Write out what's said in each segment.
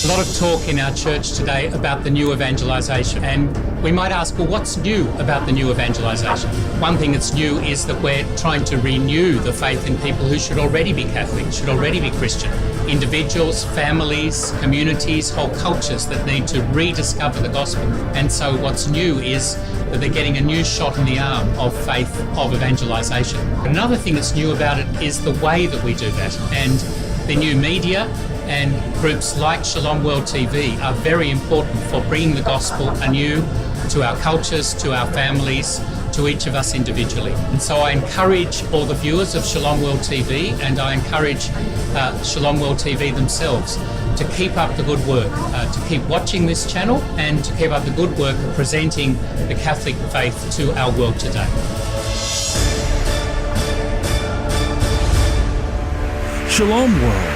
A lot of talk in our church today about the new evangelisation, and we might ask, well, what's new about the new evangelisation? One thing that's new is that we're trying to renew the faith in people who should already be Catholic, should already be Christian. Individuals, families, communities, whole cultures that need to rediscover the gospel. And so what's new is that they're getting a new shot in the arm of faith, of evangelisation. Another thing that's new about it is the way that we do that. And the new media and groups like Shalom World TV are very important for bringing the gospel anew to our cultures, to our families, to each of us individually. And so I encourage all the viewers of Shalom World TV, and I encourage Shalom World TV themselves to keep up the good work, to keep watching this channel and to keep up the good work of presenting the Catholic faith to our world today. Shalom World,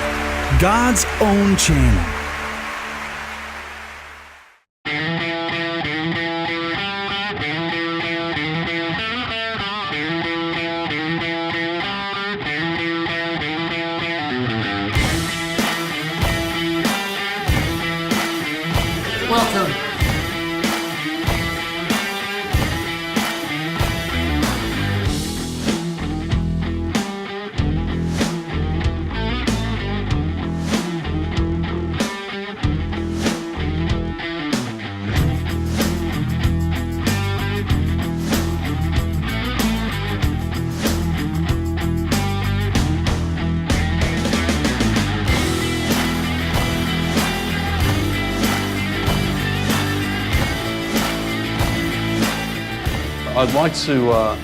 God's own channel. Welcome. I'd like to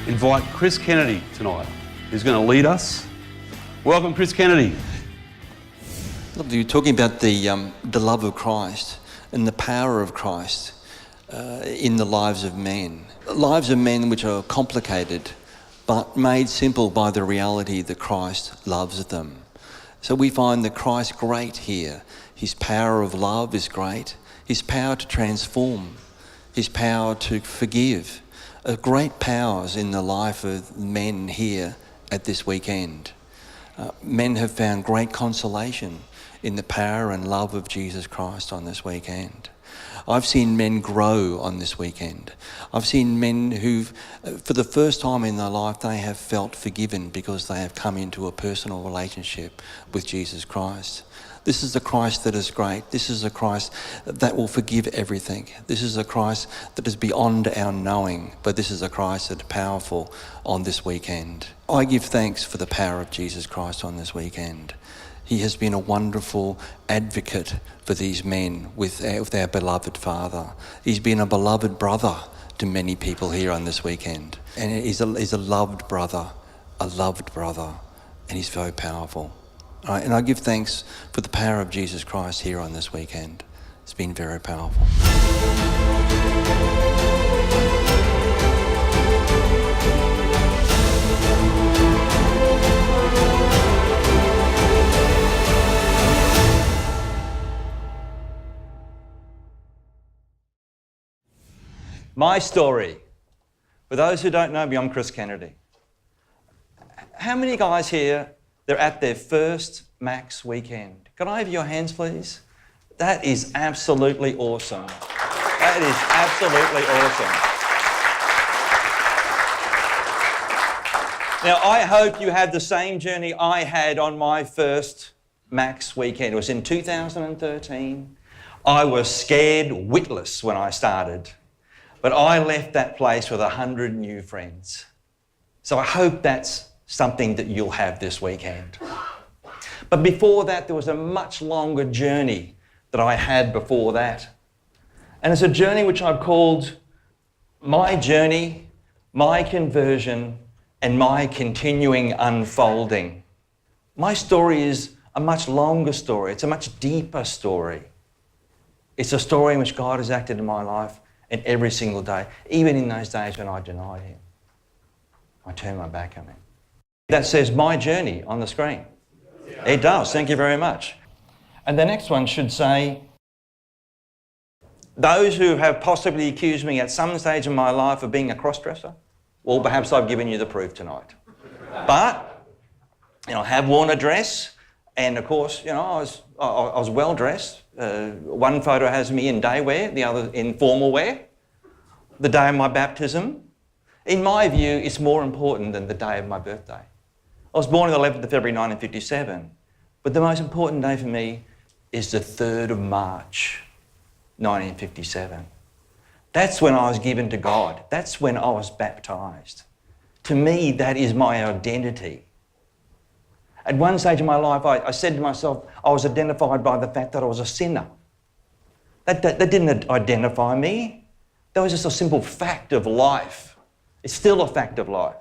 invite Chris Kennedy tonight, who's going to lead us. Welcome, Chris Kennedy. You're talking about the love of Christ and the power of Christ in the lives of men. Lives of men which are complicated, but made simple by the reality that Christ loves them. So we find that Christ great here. His power of love is great. His power to transform. His power to forgive. Great powers in the life of men here at this weekend. Men have found great consolation in the power and love of Jesus Christ on this weekend. I've seen men grow on this weekend. I've seen men who've, for the first time in their life, they have felt forgiven because they have come into a personal relationship with Jesus Christ. This is the Christ that is great. This is a Christ that will forgive everything. This is a Christ that is beyond our knowing, but this is a Christ that is powerful on this weekend. I give thanks for the power of Jesus Christ on this weekend. He has been a wonderful advocate for these men with our beloved Father. He's been a beloved brother to many people here on this weekend. And he's a loved brother, and he's very powerful. And I give thanks for the power of Jesus Christ here on this weekend. It's been very powerful. My story. For those who don't know me, I'm Chris Kennedy. How many guys here, they're at their first MAX weekend? Can I have your hands, please? That is absolutely awesome. That is absolutely awesome. Now, I hope you had the same journey I had on my first MAX weekend. It was in 2013. I was scared witless when I started, but I left that place with 100 new friends. So I hope that's something that you'll have this weekend. But before that, there was a much longer journey that I had before that. And it's a journey which I've called my journey, my conversion, and my continuing unfolding. My story is a much longer story. It's a much deeper story. It's a story in which God has acted in my life and every single day, even in those days when I denied him. I turned my back on him. That says my journey on the screen. It does, thank you very much. And the next one should say, those who have possibly accused me at some stage in my life of being a cross-dresser, well, perhaps I've given you the proof tonight. But, I have worn a dress, and of course, I was I was well dressed. One photo has me in day wear, the other in formal wear. The day of my baptism, in my view, is more important than the day of my birthday. I was born on the 11th of February 1957, but the most important day for me is the 3rd of March 1957. That's when I was given to God. That's when I was baptised. To me, that is my identity. At one stage in my life, I said to myself, I was identified by the fact that I was a sinner. That didn't identify me. That was just a simple fact of life. It's still a fact of life.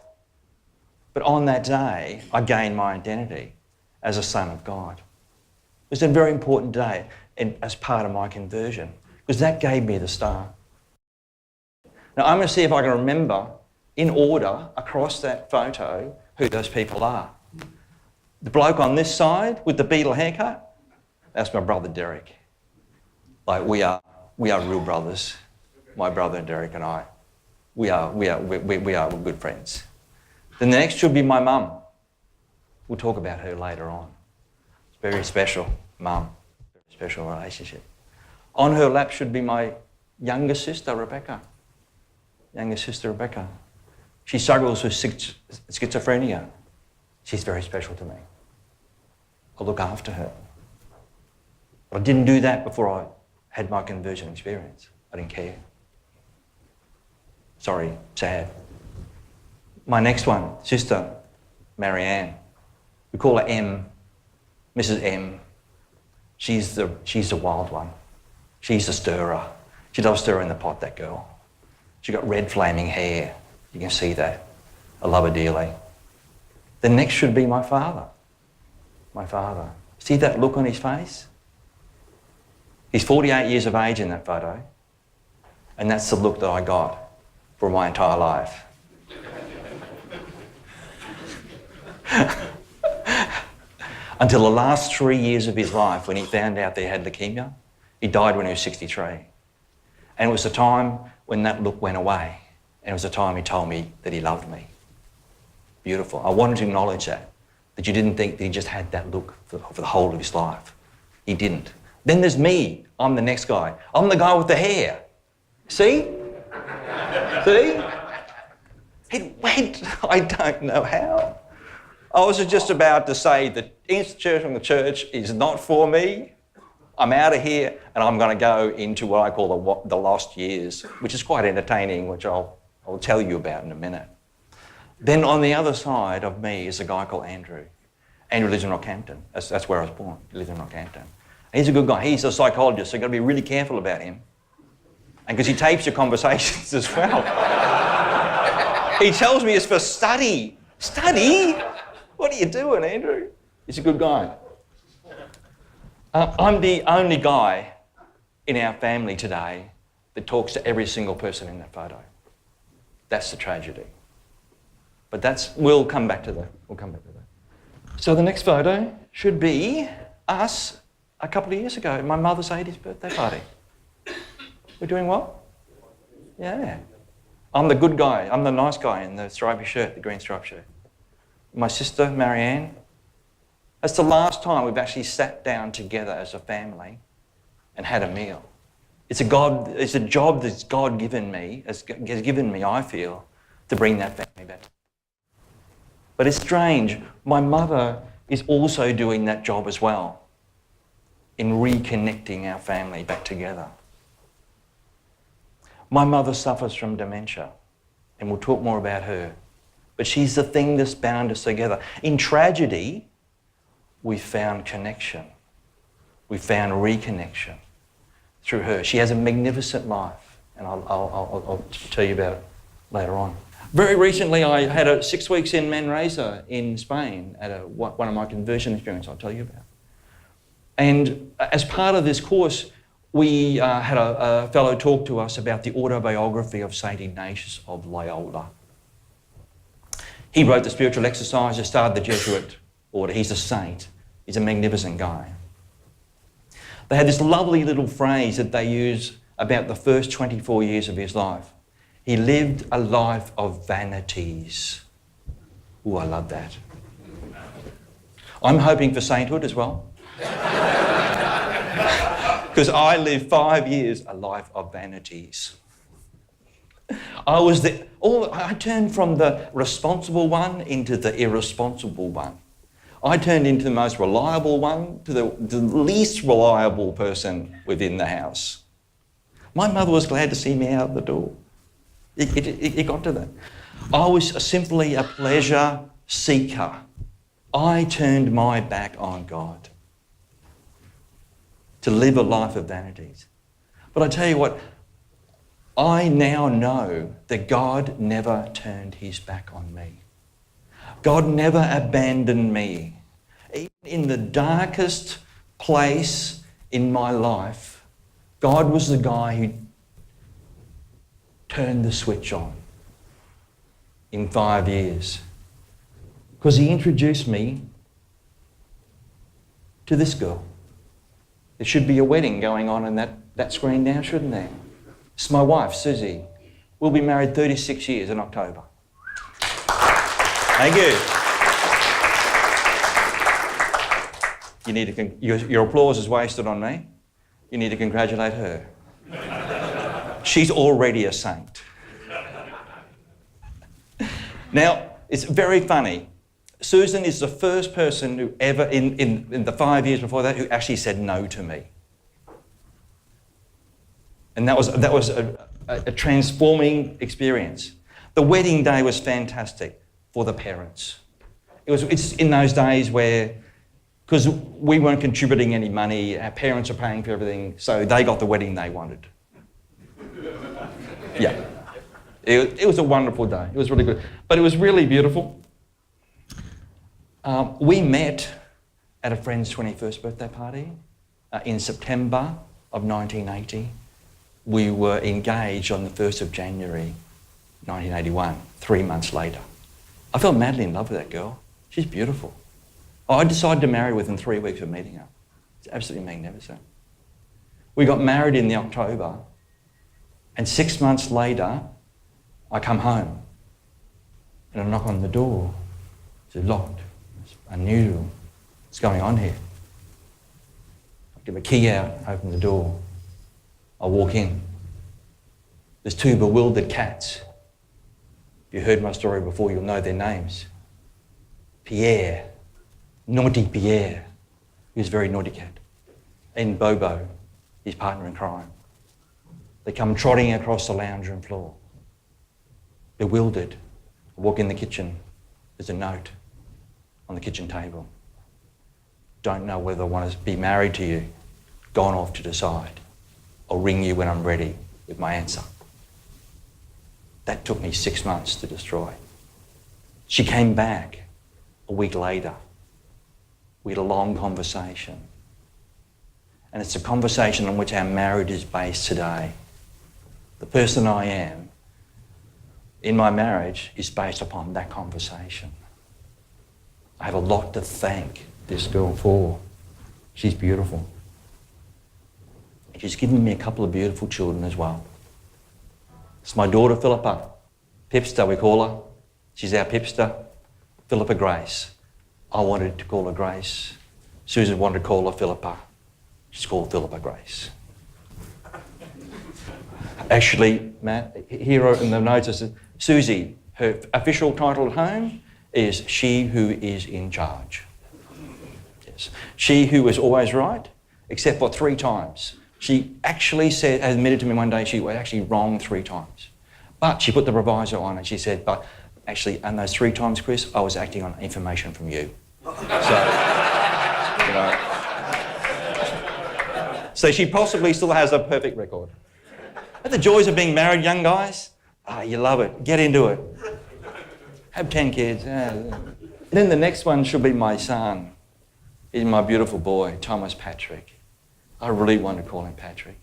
But on that day, I gained my identity as a son of God. It was a very important day as part of my conversion, because that gave me the start. Now, I'm going to see if I can remember, in order, across that photo, who those people are. The bloke on this side with the beetle haircut, that's my brother Derek. Like, we are real brothers. My brother Derek and I. We are good friends. Then the next should be my mum. We'll talk about her later on. It's very special, mum. Very special relationship. On her lap should be my younger sister, Rebecca. She struggles with schizophrenia. She's very special to me. I look after her. But I didn't do that before I had my conversion experience. I didn't care. Sorry, sad. My next one, sister, Marianne. We call her M, Mrs. M. She's the wild one. She's the stirrer. She loves stirring the pot, that girl. She got red flaming hair. You can see that. I love her dearly. The next should be my father. My father. See that look on his face? He's 48 years of age in that photo. And that's the look that I got for my entire life. Until the last 3 years of his life, when he found out that he had leukemia. He died when he was 63. And it was the time when that look went away. And it was the time he told me that he loved me. Beautiful. I wanted to acknowledge that you didn't think that he just had that look for the whole of his life. He didn't. Then there's me. I'm the next guy. I'm the guy with the hair. See? See? It went. I don't know how. I was just about to say that institutional the church is not for me. I'm out of here and I'm going to go into what I call the lost years, which is quite entertaining, which I'll tell you about in a minute. Then on the other side of me is a guy called Andrew. Andrew lives in Rockhampton. That's where I was born. He lives in Rockhampton. He's a good guy. He's a psychologist, so you've got to be really careful about him. And because he tapes your conversations as well. He tells me it's for study. Study? What are you doing, Andrew? He's a good guy. I'm the only guy in our family today that talks to every single person in that photo. That's the tragedy. But we'll come back to that. So the next photo should be us a couple of years ago at my mother's 80th birthday party. We're doing what? Yeah. I'm the good guy. I'm the nice guy in the stripy shirt, the green striped shirt. My sister, Marianne. That's the last time we've actually sat down together as a family and had a meal. It's a job that's God given me, has given me, I feel, to bring that family back. But it's strange, my mother is also doing that job as well in reconnecting our family back together. My mother suffers from dementia, and we'll talk more about her. But she's the thing that's bound us together. In tragedy, we found connection. We found reconnection through her. She has a magnificent life, and I'll tell you about it later on. Very recently, I had 6 weeks in Manresa in Spain at one of my conversion experiences I'll tell you about. And as part of this course, we had a fellow talk to us about the autobiography of St. Ignatius of Loyola. He wrote the spiritual exercises, started the Jesuit order. He's a saint. He's a magnificent guy. They had this lovely little phrase that they use about the first 24 years of his life. He lived a life of vanities. Ooh, I love that. I'm hoping for sainthood as well. Because I lived 5 years a life of vanities. I turned from the responsible one into the irresponsible one. I turned into the most reliable one to the least reliable person within the house. My mother was glad to see me out the door. It got to that. I was simply a pleasure seeker. I turned my back on God to live a life of vanities. But I tell you what, I now know that God never turned his back on me. God never abandoned me. Even in the darkest place in my life, God was the guy who turned the switch on in 5 years. Because he introduced me to this girl. There should be a wedding going on in that screen now, shouldn't there? It's my wife, Susie. We'll be married 36 years in October. Thank you. You need to your applause is wasted on me. You need to congratulate her. She's already a saint. Now, it's very funny. Susan is the first person who ever, in the 5 years before that, who actually said no to me. And that was a transforming experience. The wedding day was fantastic for the parents. It's in those days where, because we weren't contributing any money, our parents are paying for everything, so they got the wedding they wanted. Yeah. It was a wonderful day. It was really good. But it was really beautiful. We met at a friend's 21st birthday party in September of 1980. We were engaged on the 1st of January 1981, 3 months later. I fell madly in love with that girl. She's beautiful. I decided to marry her within 3 weeks of meeting her. It's absolutely magnificent. We got married in the October, and 6 months later, I come home and I knock on the door. It's locked. It's unusual. What's going on here? I give a key out, open the door. I walk in. There's 2 bewildered cats. If you heard my story before, you'll know their names. Pierre, naughty Pierre, he was a very naughty cat, and Bobo, his partner in crime. They come trotting across the lounge room floor. Bewildered, I walk in the kitchen. There's a note on the kitchen table. Don't know whether I want to be married to you. Gone off to decide. I'll ring you when I'm ready with my answer. That took me 6 months to destroy. She came back a week later. We had a long conversation. And it's a conversation on which our marriage is based today. The person I am in my marriage is based upon that conversation. I have a lot to thank this girl for. She's beautiful. She's given me a couple of beautiful children as well. It's my daughter, Philippa. Pipster, we call her. She's our Pipster. Philippa Grace. I wanted to call her Grace. Susan wanted to call her Philippa. She's called Philippa Grace. Actually, Matt, here in the notes, it says, Susie, her official title at home is She Who Is in Charge. Yes. She who is always right, except for 3 times. She actually said, admitted to me one day, she was actually wrong 3 times. But she put the proviso on and she said, but actually, on those 3 times, Chris, I was acting on information from you. So, you know. So she possibly still has a perfect record. But the joys of being married, young guys, you love it. Get into it. Have 10 kids. And then the next one should be my son. He's my beautiful boy, Thomas Patrick. I really want to call him Patrick.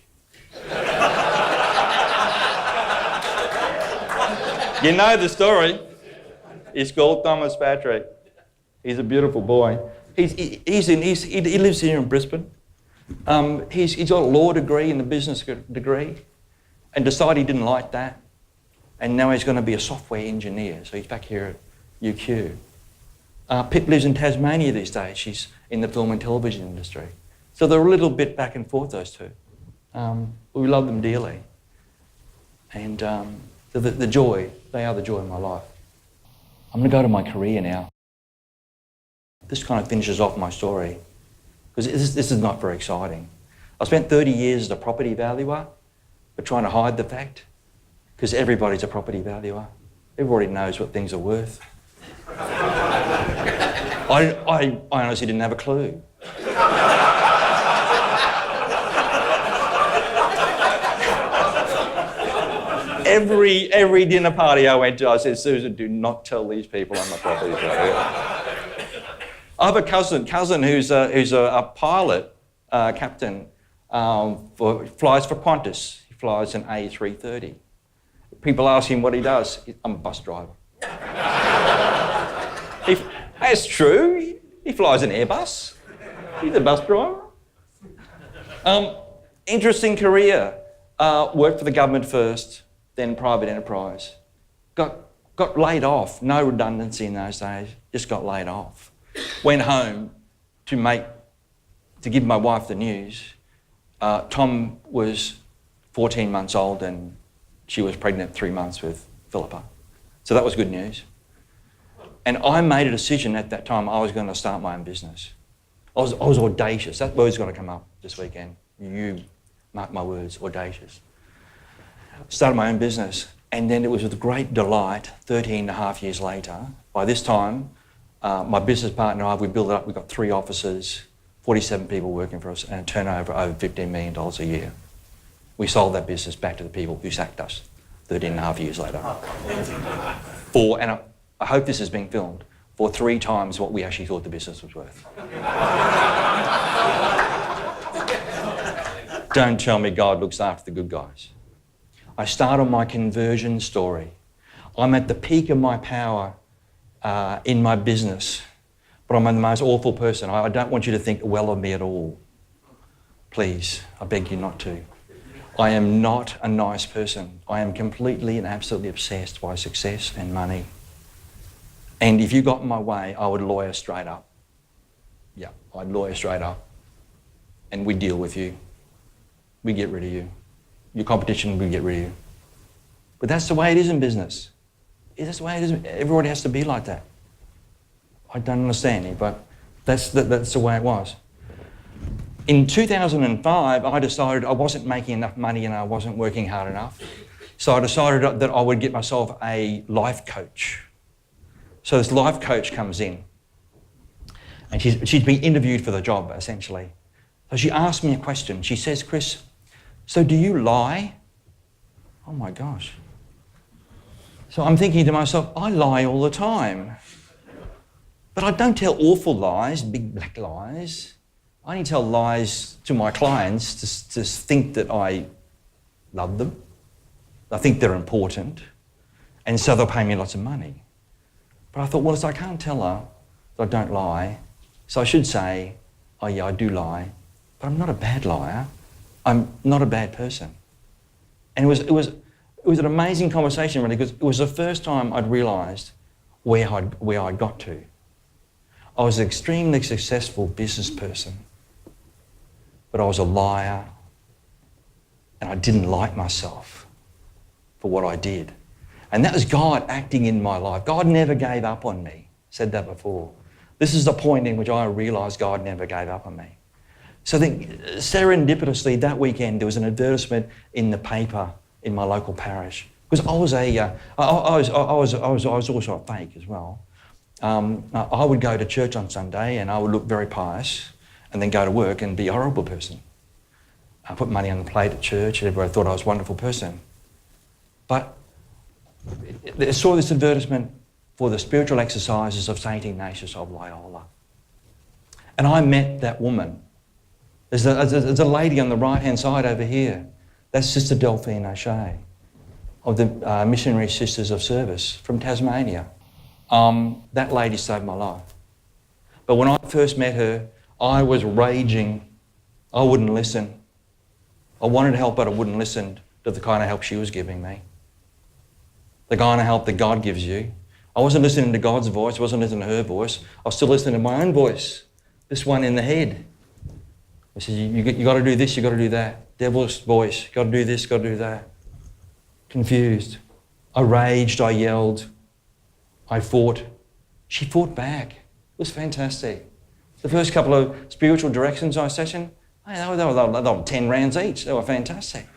You know the story. He's called Thomas Patrick. He's a beautiful boy. He lives here in Brisbane. He's got a law degree and a business degree, and decided he didn't like that. And now he's going to be a software engineer, so he's back here at UQ. Pip lives in Tasmania these days. She's in the film and television industry. So they're a little bit back and forth, those two. We love them dearly. And the joy, they are the joy of my life. I'm going to go to my career now. This kind of finishes off my story, because this is not very exciting. I spent 30 years as a property valuer, but trying to hide the fact, because everybody's a property valuer. Everybody knows what things are worth. I honestly didn't have a clue. Every dinner party I went to, I said, Susan, do not tell these people I'm a property valuer. I have a cousin who's a pilot, captain, flies for Qantas. He flies an A330. People ask him what he does. I'm a bus driver. That's true. He flies an Airbus. He's a bus driver. Interesting career. Worked for the government first, then private enterprise. Got laid off. No redundancy in those days. Just got laid off. Went home to give my wife the news. Tom was 14 months old and she was pregnant 3 months with Philippa. So that was good news. And I made a decision at that time I was going to start my own business. I was audacious. That word's got to come up this weekend. You mark my words, audacious. Started my own business, and then it was with great delight, 13 and a half years later. By this time, my business partner and I, we built it up. We've got 3 offices, 47 people working for us, and a turnover over $15 million a year. We sold that business back to the people who sacked us 13 and a half years later. And I hope this is being filmed, for 3 times what we actually thought the business was worth. Don't tell me God looks after the good guys. I start on my conversion story. I'm at the peak of my power in my business, but I'm the most awful person. I don't want you to think well of me at all. Please, I beg you not to. I am not a nice person. I am completely and absolutely obsessed by success and money. And if you got in my way, I would lawyer straight up. Yeah, I'd lawyer straight up. And we'd deal with you. We'd get rid of you. Your competition, we'd get rid of you. But that's the way it is in business. That's the way it is. Everybody has to be like that. I don't understand it, but that's the way it was. In 2005, I decided I wasn't making enough money and I wasn't working hard enough. So I decided that I would get myself a life coach. So this life coach comes in, and she's been interviewed for the job, essentially. So she asked me a question. She says, Chris, so do you lie? Oh my gosh. So I'm thinking to myself, I lie all the time. But I don't tell awful lies, big black lies. I only tell lies to my clients to think that I love them. I think they're important. And so they'll pay me lots of money. But I thought, well, I can't tell her that I don't lie. So I should say, oh yeah, I do lie. But I'm not a bad liar. I'm not a bad person. And it was an amazing conversation, really, because it was the first time I'd realised where I'd got to. I was an extremely successful business person, but I was a liar, and I didn't like myself for what I did. And that was God acting in my life. God never gave up on me. Said that before. This is the point in which I realised God never gave up on me. So then, serendipitously, that weekend there was an advertisement in the paper in my local parish, because I was also a fake as well. I would go to church on Sunday and I would look very pious, and then go to work and be a horrible person. I put money on the plate at church, and everybody thought I was a wonderful person. But I saw this advertisement for the spiritual exercises of St. Ignatius of Loyola, and I met that woman. There's a lady on the right-hand side over here. That's Sister Delphine O'Shea of the Missionary Sisters of Service from Tasmania. That lady saved my life. But when I first met her, I was raging. I wouldn't listen. I wanted help, but I wouldn't listen to the kind of help she was giving me. The kind of help that God gives you. I wasn't listening to God's voice. I wasn't listening to her voice. I was still listening to my own voice, this one in the head. I said, you got to do this, you got to do that. Devil's voice, got to do this, got to do that. Confused. I raged, I yelled, I fought. She fought back. It was fantastic. The first couple of spiritual directions I sessioned, they were 10 rounds each. They were fantastic.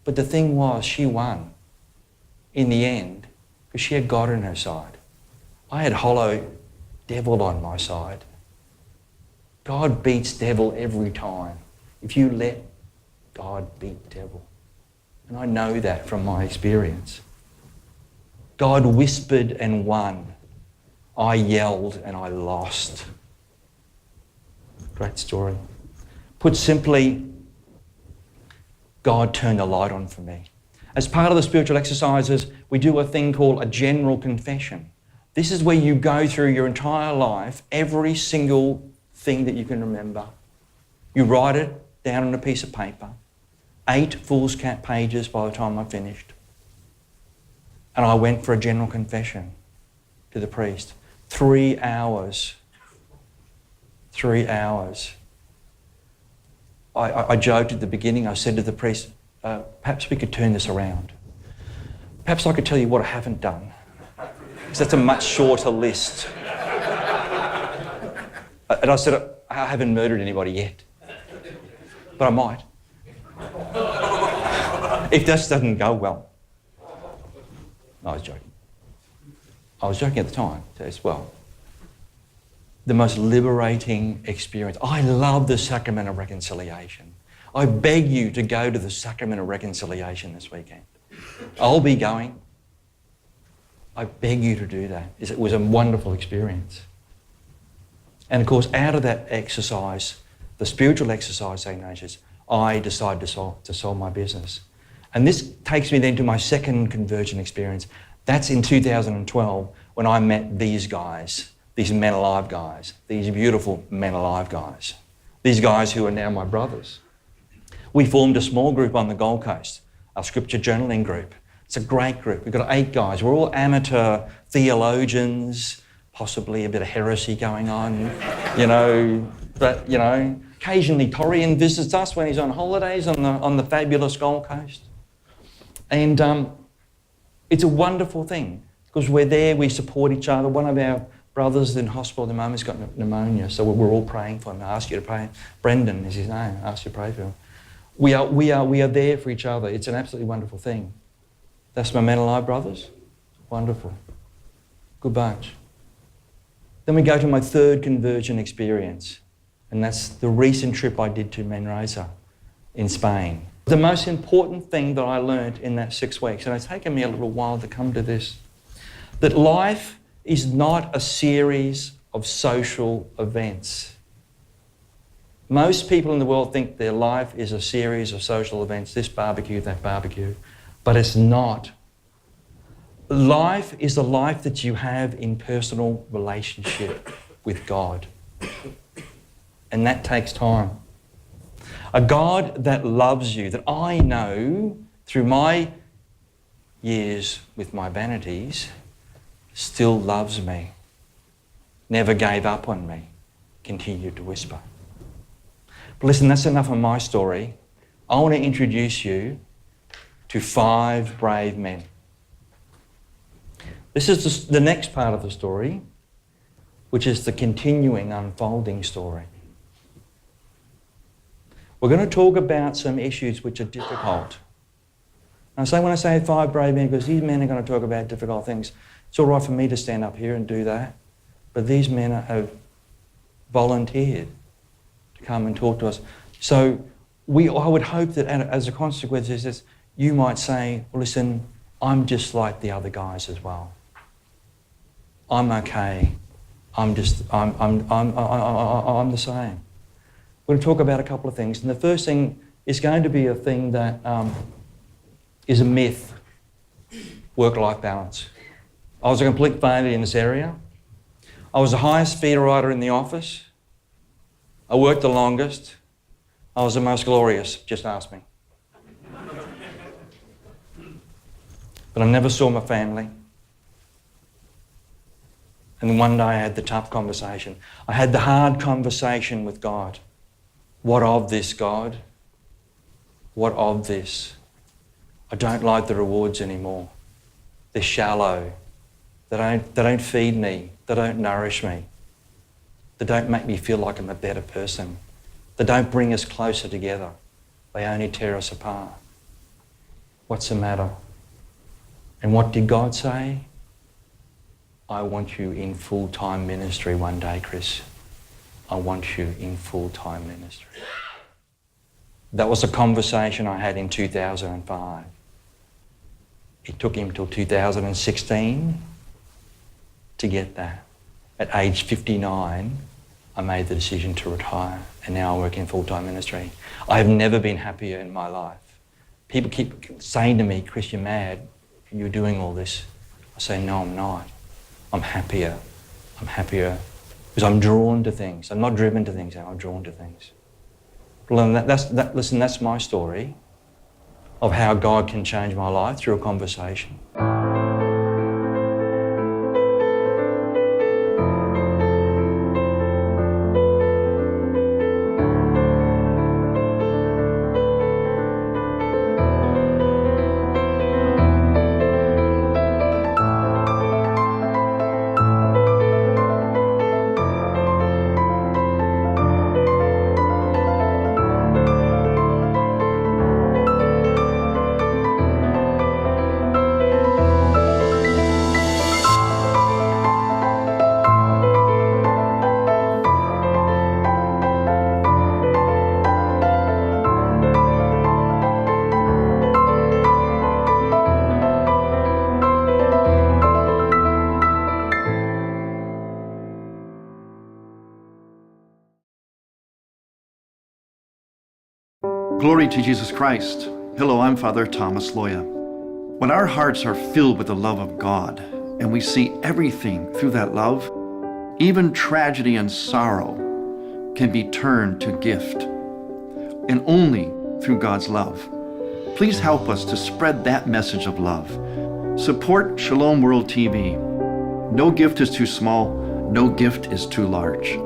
But the thing was, she won in the end because she had God on her side. I had hollow devil on my side. God beats devil every time. If you let God beat devil. And I know that from my experience. God whispered and won. I yelled and I lost. Great story. Put simply, God turned the light on for me. As part of the spiritual exercises, we do a thing called a general confession. This is where you go through your entire life, every single thing that you can remember. You write it down on a piece of paper. 8 foolscap pages by the time I finished. And I went for a general confession to the priest. 3 hours. 3 hours. I joked at the beginning. I said to the priest, perhaps we could turn this around. Perhaps I could tell you what I haven't done. Because that's a much shorter list. And I said, I haven't murdered anybody yet. But I might. If this doesn't go well. No, I was joking. I was joking at the time as well. The most liberating experience. I love the sacrament of reconciliation. I beg you to go to the sacrament of reconciliation this weekend. I'll be going. I beg you to do that. It was a wonderful experience. And of course, out of that exercise, the spiritual exercise, St. Ignatius, I decided to sell my business. And this takes me then to my second conversion experience. That's in 2012 when I met these guys, these menALIVE guys, these beautiful menALIVE guys, these guys who are now my brothers. We formed a small group on the Gold Coast, our scripture journaling group. It's a great group. We've got 8 guys. We're all amateur theologians, possibly a bit of heresy going on, but, occasionally Torian visits us when he's on holidays on the fabulous Gold Coast. And it's a wonderful thing because we're there, we support each other. One of our brothers in hospital at the moment has got pneumonia, so we're all praying for him. I ask you to pray. Brendan is his name. I ask you to pray for him. We are there for each other. It's an absolutely wonderful thing. That's my menALIVE brothers. Wonderful. Good bunch. Then we go to my third conversion experience, and that's the recent trip I did to Manresa in Spain. The most important thing that I learned in that 6 weeks, and it's taken me a little while to come to this, that life is not a series of social events. Most people in the world think their life is a series of social events, this barbecue, that barbecue, but it's not. Life is the life that you have in personal relationship with God. And that takes time. A God that loves you, that I know through my years with my vanities, still loves me, never gave up on me, continued to whisper. But listen, that's enough of my story. I want to introduce you to 5 brave men. This is the next part of the story, which is the continuing, unfolding story. We're going to talk about some issues which are difficult. And when I say 5 brave men, because these men are going to talk about difficult things, it's all right for me to stand up here and do that, but these men have volunteered to come and talk to us. So I would hope that as a consequence of this, you might say, well, listen, I'm just like the other guys as well. I'm okay. I'm the same. We're going to talk about a couple of things. And the first thing is going to be a thing that is a myth, work-life balance. I was a complete failure in this area. I was the highest feeder writer in the office. I worked the longest. I was the most glorious, just ask me. But I never saw my family. And then one day I had the tough conversation. I had the hard conversation with God. What of this, God? What of this? I don't like the rewards anymore. They're shallow. They don't feed me. They don't nourish me. They don't make me feel like I'm a better person. They don't bring us closer together. They only tear us apart. What's the matter? And what did God say? I want you in full-time ministry one day, Chris. I want you in full-time ministry. That was a conversation I had in 2005. It took him till 2016 to get that. At age 59, I made the decision to retire, and now I work in full-time ministry. I have never been happier in my life. People keep saying to me, Chris, you're mad, you're doing all this. I say, no, I'm not. I'm happier. I'm happier because I'm drawn to things. I'm not driven to things, I'm drawn to things. Well, listen, that's my story of how God can change my life through a conversation. Glory to Jesus Christ. Hello, I'm Father Thomas Loya. When our hearts are filled with the love of God and we see everything through that love, even tragedy and sorrow can be turned to gift, and only through God's love. Please help us to spread that message of love. Support Shalom World TV. No gift is too small, no gift is too large.